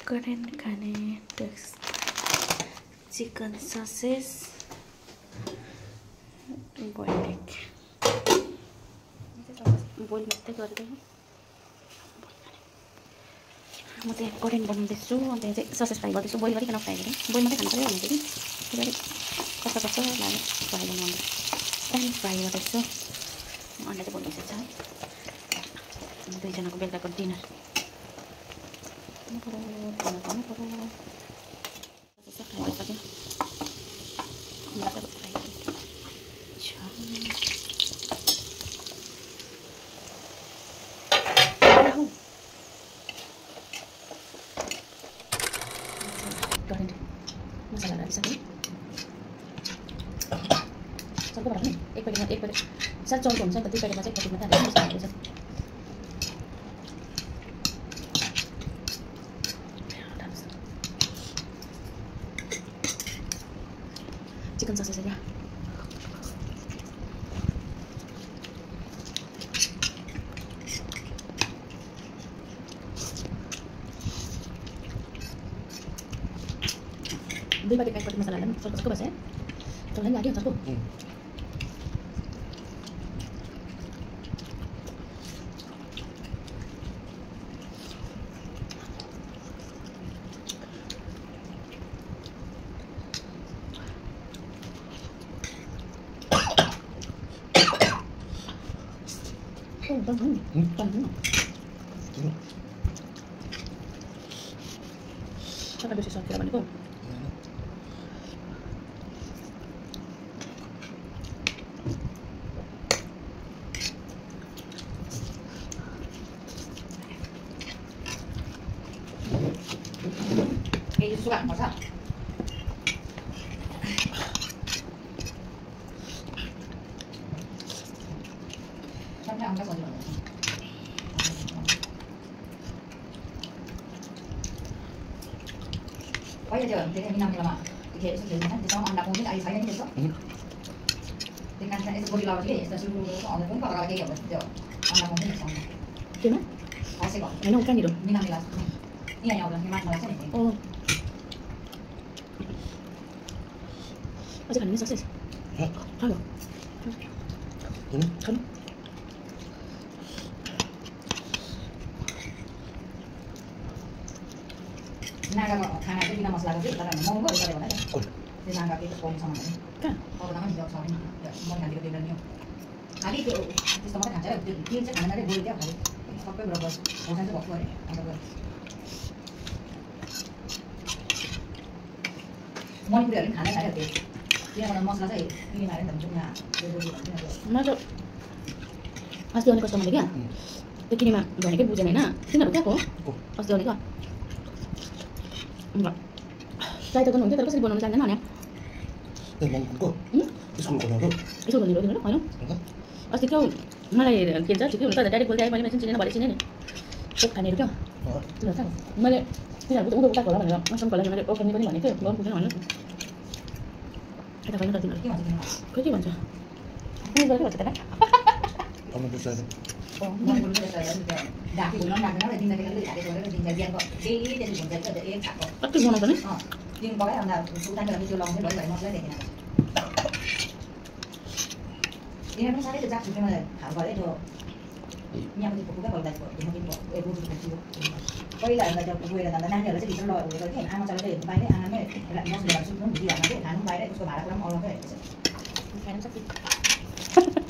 Korean खाने chicken sausage boiled egg boil मात्रै गर्दै म चाहिँ कोरियन बनाउँदैछु अनि चाहिँ ससेज फ्राई गर्दैछु बोइल गरिकन फ्राई गरेँ बोइल मात्रै खानु पर्यो भने चाहिँ कस्तो कस्तो लाग्यो फ्राई बनाउँदै स्प्यानिस फ्राई गर्दैछु अन्डा चाहिँ बोल्दैछ है दुईजनाको बेलुकाको डिनर मसाला हालिसकेँ चौकोबाट पनि एक प्याकेट सायद चौको हुन्छ नि त दुई प्याकेटमा चाहिँ एक प्याकेट मात्रै हालेर मसाला हाल्दैछ चिकन ससेज है दुई प्याकेट एक प्याकेट मसाला हाल्दा पनि चर्को बस्छ है चल्दै लाग्यो चर्को Saka bersih soal kira maniku. Ini suka masak. Sampai angkat saja. Bây giờ thế này năm là mà thì sẽ thì xong ăn đặc biệt ai thấy như thế đó thì căn sẽ có đi làm cái gì sẽ họ cũng có cái kiểu giờ ăn đặc biệt xong thế đó họ sẽ gọi cái nông cái gì được như năm là như này nhau là mà sẽ này ô 어제 가는 소세지 하고 응? Naga खाना चाहिँ बिना मसलाको चाहिँ तर महँगो गऱ्यो भने त्यो नागा के पाउनु सक्दैन कहाँ अब नागा हिजो छ नि मन खालीको दिँदैन नि खाली त्यो त्यस्तो मात्रै खान्छ त्यो तेल चाहिँ खाना चाहिँ बोइल त्यो खाली सबै बराबर खोर्सानी चाहिँ भक्कु गरे अन्त गरे मणिपुरीहरूले खानै खायो त्यो त्यहाँबाट मसला चाहिँ किनेमा हाल्यो नि त जुम्मा त्यो बोइल भन्छ म त अस्ति आउने कस्टमरले क्या त्यो किनेमा भनेकै बुझेन होइन तिनीहरू कहाँको हो अस्ति आउनेको ट्राई त गर्नुहुन्थ्यो तर कसरी बनाउनु जान्दैन भने स्कुल खोल्ने हो होइन अस्ति क्या मलाई के भन्छ ठिकै हुनु त डाइरेक्ट बोल्दै आएँ मैले मेसिन चिनेन भरे चिनेँ नि एक खानेहरू क्या तिनीहरू थाहा मैले तिनीहरूको उँधो उताको होला भनेर मौसमको लागि मैले ओखर्ने पनि भनेको थिएँ गर्नु पुग्दैन भन्नु यता छैन त तिनीहरू खोइ के भन्छ के भन्छ त ढाकी घुम्न लाग्दैन दिनदेखि ढाकी गरेर दिन्छ बिहानको डेली त्यसरी हुन्छ त्यो एक खाको कति बनाउँछ नि दिन पकायो अन्त उतानेर त्यो लाउँदै भयो मसला देखिन यहाँ पनि साह्रै त्यो जाक छुट्टीमा खाल गरे त्यो यहाँको त्यो पुगै पहिलाको पहिलाहरूलाई त्यो गएर जाँदा नानीहरूलाई चाहिँ भित्र लगेको कि आमा चलाउँदै हेर्नु बाहिरै आमामै मसला सुत्नु भुलिहाल्नु कि खानु बाहिर उसको भाडा कुरा पनि अलग्गै रहेको छ